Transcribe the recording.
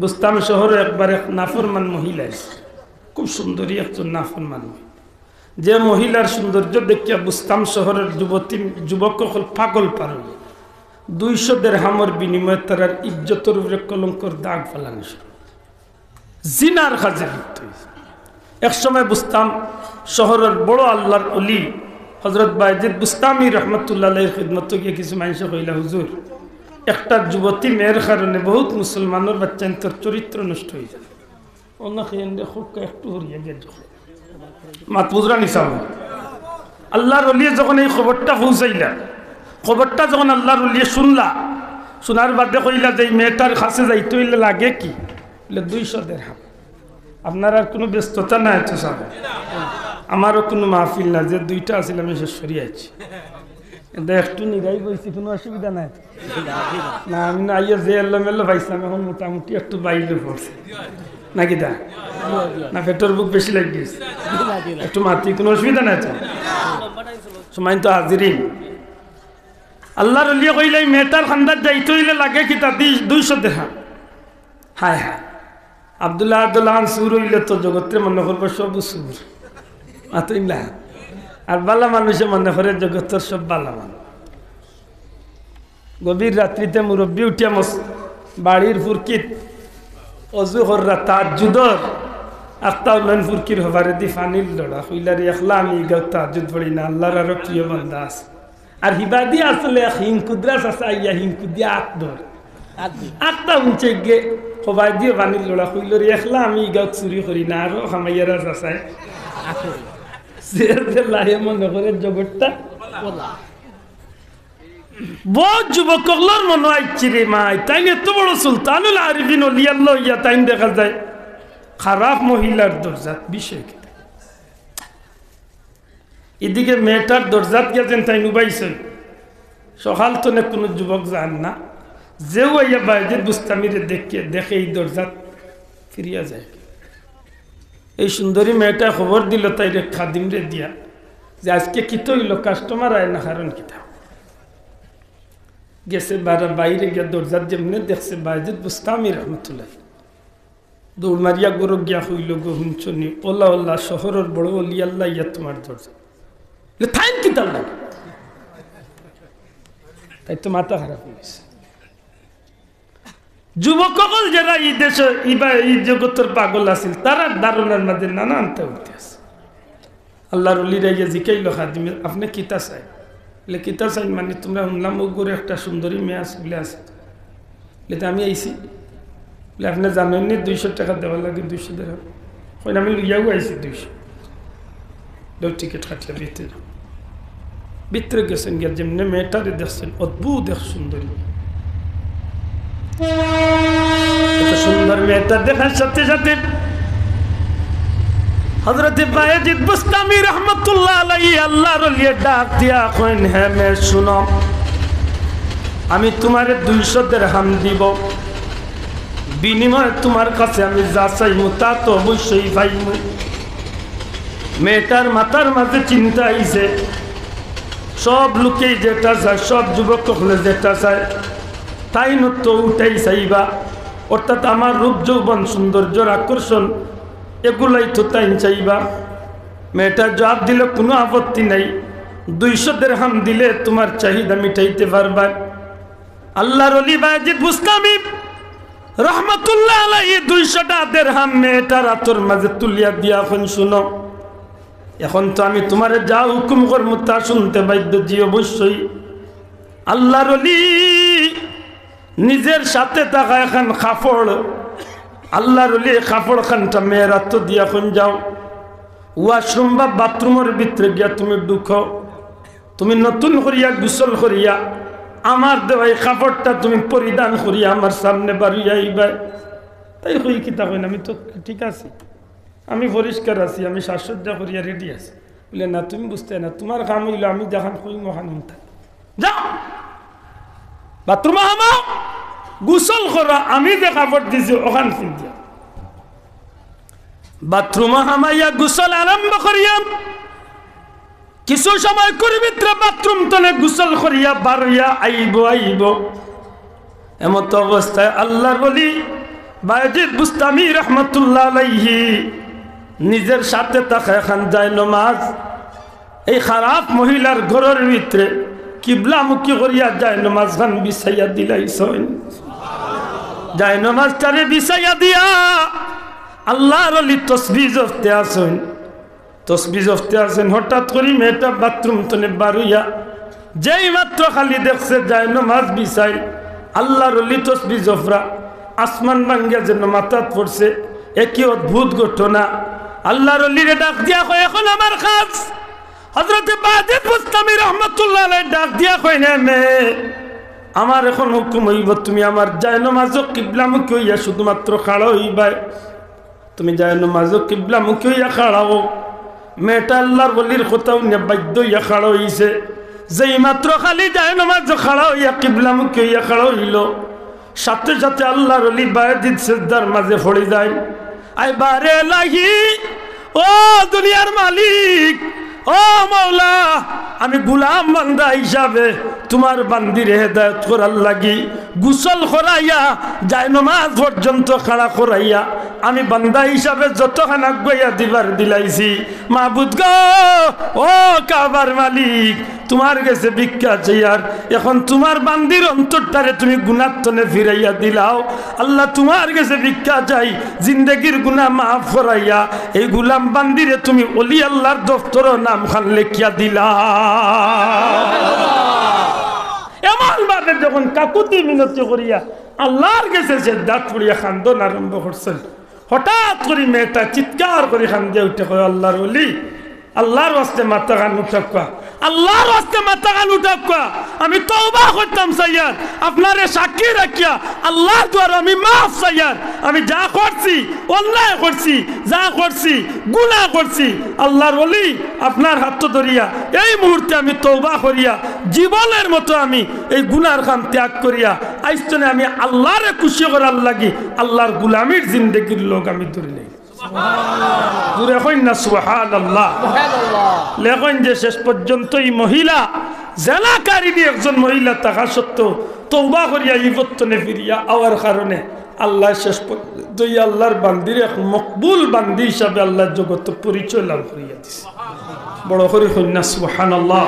বুস্তাম শহরে একবার এক নাফরমান মহিলা আছে, খুব সুন্দরী একজন নাফরমান মহিলা। যে মহিলার সৌন্দর্য দেখিয়া বুস্তাম শহরের যুবক সকল পাগল পার 200 দিরহামের বিনিময়ে তার ইজ্জতের উপরে কলঙ্কর দাগ ফেলানো শুরু, জিনার কাজে লিপ্ত হয়েছে। এক সময় বুস্তাম শহরের বড় আল্লাহর ওলি হযরত বায়েজিদ বুস্তামি রহমতুল্লাহ আলাইহির খিদমতে গিয়ে কিছু মানুষ কইলা, হুজুর একটা যুবতী মেয়ের কারণে বহুত মুসলমানের বাচ্চাদের চরিত্র নষ্ট হয়ে যায়। ওনাকে খুব একটু হরিয়া গিয়ে মাত বুঝরা নিসাম আল্লাহর ওলি যখন এই খবরটা পৌঁছাইলা, খবরটা যখন আল্লাহর ওলি শুনলা, শোনার বাদে কইলা যে মেয়েটার কাছে যাইতে হইলে লাগে কি? 200 দিরহাম। আপনার আর কোনো ব্যস্ততা নাই তো সাহেব? আমারও কোনো মাহফিল না, যে 2টা আছিল আমি শেষ সরিয়েছি। একটু নিরাই বইছি, কোনো অসুবিধা নাই না? আমি না আইয়া যে এলোমেলো পাইছিলাম, এখন মোটামুটি একটু বাইরে পড়ছে নাকি দা না? পেটর বুক বেশি লাগিয়েছে একটু মাতি, কোনো অসুবিধা নাই তো? সময় তো হাজিরিন, আল্লাহর ওলি কইলে মেয়েটার খান্দার যাইতে হইলে লাগে কি? তা 200 দিরহাম। হায় হায়, আব্দুল্লাহ আব্দুল্লাহ সুর হইলে তো জগতের মনে করবো সব সুর মাতইলা, আর বালা মানুষে মনে করে জগতের সব বালা মানুষ। গভীর রাত্রিতে মুরব্বী উঠিয়া বাড়ির ফুরকিত অজু হররা তাহাজ্জুদর আখতাউল্লান ফুরকির হবারে দি ফানির লড়া হইলারে একলা আমি গাও তাহাজ্জুদ পড়ি না, আল্লাহর আরো প্রিয় বান্দা আছে। আর হিবাদি আসলে হিংকুদ্রাস আছে, আইয়া হিংকুদিয়া আটদর আটটা উঁচে গে সবাই দিয়ে পানির লড়া হইলরে একলা আমি গাও চুরি করি না, আরো খামাইয়ারা যাচাই মনে করে জগৎটা বহুত যুবকগুলোর মনে আইছি রে মাই, তাই এত বড় সুলতানুল আরিফিন ওলিয়াল্লাহ ইয়া তাই দেখা যায় খারাপ মহিলার দরজাত বিষয়। এদিকে মেয়েটার দরজাত গেছেন তাই নুবাইছেন, সকাল তো না কোনো যুবক যান না, যেও ইয়া বায়েজিদ বুস্তামিরে দেখে এই দরজাত ফিরিয়া যায়। এই সুন্দরী মেয়েটা খবর দিল তাই রে খাদিম রে দিয়া যে আজকে কিতো হইল, কাস্টমার আয় না, কারণ কিতা গেছে বাইরে গিয়া দরজার যেমনি দেখছে বায়েজিদ বুস্তামি রহমতুল্লাহ, দৌড় মারিয়া গরু গিয়া হইল গো হুঞ্চনি, ওলা ওল্লা শহরের বড় অলি আল্লাহ ইয়া তোমার দরজা থাইন কিতা লাগে। তাই তো মাথা খারাপ হয়ে গেছে। যুবক সকল যারা এই দেশে এই জগতের পাগল আছিল, তারা ধারণার মাঝে নানা আনতে উঠতে আছে। আল্লাহর ওলিরা ইয়া জিকাইল খাদিমে, আপনি কিতা চাই? বলে কিতা চাই মানে তোমরা শুনলাম ও করে একটা সুন্দরী মেয়ে আছে বলে আছে, বলে আমি আইছি। বলে আপনি জানেন নি 200 টাকা দেওয়ার লাগে? 200 দিরহাম। কইন আমি লইয়াও আইছি 200। টিকিট কাটিয়া ভিতরে গেছেন, গিয়ে যেমনি মেয়েটারে দেখছেন অদ্ভুত এক সুন্দরী, এত সুন্দর মেয়েটা দেখার সাথে সাথে হযরত বায়েজিদ বুস্তামি রহমাতুল্লাহ আলাইহি আল্লাহর ওলি ডাক দিয়া কইন, হ্যাঁ মেয়ে শুনো, আমি তোমারে 200 দিরহাম দিব, বিনিময়ে তোমার কাছে আমি যা চাইমু তা তো অবশ্যই পাইমু। মেয়েটার মাথার মাঝে চিন্তা আইছে, সব লোকেই যেটা চায়, সব যুবক হলে যেটা চায় তাই তো উঠাই চাইবা, অর্থাৎ আমার রূপ যৌবন সৌন্দর্যের আকর্ষণ এগুলাই তো তাই চাইবা। মেয়েটা জবাব দিল কোনো আপত্তি নাই, 200 দিরহাম দিলে তোমার চাহিদা মিটাইতে পারবা। আল্লাহর ওলি বায়েজিদ বুস্তামি রহমাতুল্লাহ আলাইহি 200টা দিরহাম মেয়েটার হাতের মাঝে তুলিয়া দিয়া, এখন শুনো, এখন তো আমি তোমারে যা হুকুম করব তা শুনতে বাধ্য। জি অবশ্যই। আল্লাহর ওলি নিজের সাথে থাকা এখন কাপড়, আল্লাহর ওলি কাপড় খানটা মেয়েরা তো দিয়া, এখন যাও ওয়াশরুম বা বাথরুমের ভিতরে গিয়া তুমি ঢুকো, তুমি নতুন করিয়া গোসল করিয়া আমার দেওয়া এই কাপড়টা তুমি পরিধান করিয়া আমার সামনে বাড়িয়া আইবা। তাই কই কিতা কইন, আমি তো ঠিক আছি, আমি পরিষ্কার আছি, আমি সাজসজ্জা করিয়া রেডি আছি। বলে না তুমি বুঝতে না, তোমার কাম হইল আমি যখন কই মহান উঠা যাও বাথরুমে হামাও, গোসল করো, আমি যে কাপড় দিছি ওখান ফিরিয়া বাথরুমে হামাইয়া গোসল আরম্ভ করিয়া কিছু সময় করি ভিতরে বাথরুম তলে গোসল করিয়া বারইয়া আইব। এমত অবস্থায় আল্লাহর ওলি বায়েজিদ বুস্তামি রহমতুল্লাহ আলাইহি নিজের সাথে থাকা এখন যায় নামাজ এই খারাপ মহিলার ঘরের ভিতরে কিবলামুখী করিয়া যায় নামাজ খান বিছাইয়া দিলাইছেন। যায় নামাজটারে বিছাইয়া দিয়া আল্লাহর ওলি তসবিহ জপতে আছেন। তসবিহ জপতে আছেন, হঠাৎ করে মেয়েটা বাথরুম তনে বারুইয়া যেই মাত্র খালি দেখছে যায় নামাজ বিছাই আল্লাহর ওলি তসবিহ জফরা আসমান ভাঙ্গিয়া যেন মাথাত পড়ছে। একই অদ্ভুত ঘটনা। আল্লাহর ওলিরে ডাক দিয়া কয় এখন আমার কাজ। হযরতে বায়েজিদ বুস্তামি রহমাতুল্লাহ আলাইহি ডাক দিয়া কয় না মেয়ে, আমার এখন হুকুম হইব তুমি আমার যায় নামাজও কিবলামুখী হইয়া শুধুমাত্র খাড়া হইবা। তুমি যায় নামাজও কিবলামুখী হইয়া খাড়াও। মেয়েটা আল্লাহর ওলির কথাও নিয়ে বাধ্য হইয়া খাড়া হইছে। যেই মাত্র খালি যায় নামাজ খাড়া হইয়া কিবলামুখী হইয়া খাড়া হইল, সাথে সাথে আল্লাহর ওলি বায়েজিদ সিজদার মাঝে পড়ে যায়। আই বারে এলাহি, ও দুনিয়ার মালিক, ও মাওলা, আমি গোলাম বান্দা হিসাবে তোমার বান্দিরে হেদায়েত করার লাগি গোসল করাইয়া যায় নামাজ পর্যন্ত খাড়া করাইয়া আমি বান্দা হিসাবে যতখানা গইয়া দিবার দিলাইছি। মাবুদ গো, ও কাবার মালিক, তোমার কাছে ভিক্ষা চাইয়ার এখন তোমার বান্দির অন্তরটারে তুমি গুনাহ তনে ফিরাইয়া দিলাও। আল্লাহ তোমার কাছে ভিক্ষা চাই, জিন্দেগির গুনাহ মাফ করাইয়া এই গোলাম বান্দিরে তুমি ওলি আল্লাহর দফতর নাম খান লেখিয়া দিলা। এমন ভাবে যখন কাকুতি মিনতি করিয়া আল্লাহর কাছে যে দাঁত পড়িয়া খান্দন আরম্ভ করছেন, হঠাৎ করে মেয়েটা চিৎকার করে খান্দিয়া উঠে কয় আল্লাহর ওলি, আল্লাহর ওয়াস্তে মাথা গান উঠাক্কা, আল্লাহর ওয়াস্তে মাথা গান উঠাক্কা, আমি তওবা করতাম সাইয়ার আপনারে সাক্ষী রাখিয়া আল্লাহর দ্বারা আমি মাফ সাইয়ার। আমি যা করছি অন্যায় করছি, যা করছি গুনাহ করছি, আল্লাহর ওলি আপনার হাত ধরিয়া এই মুহূর্তে আমি তওবা করিয়া জীবনের মতো আমি এই গুনার কাম ত্যাগ করিয়া আইস্তনে আমি আল্লাহরে খুশি করার লাগি আল্লাহর গোলামির জিন্দেগির লোক আমি ধরে নেই। লেখন যে শেষ পর্যন্ত এই মহিলা জেনাকারিনী একজন মহিলা থাকা সত্ত্বেও তওবা করিয়া ইবতনে ফিরিয়া আওয়ার কারণে আল্লাহ শেষ পর্যন্ত আল্লাহর বান্দির এক মকবুল বান্দি হিসাবে আল্লাহ জগৎ পরিচয় লাভ করিয়া দিছে। বড় করে কন্যা সুবহানাল্লাহ।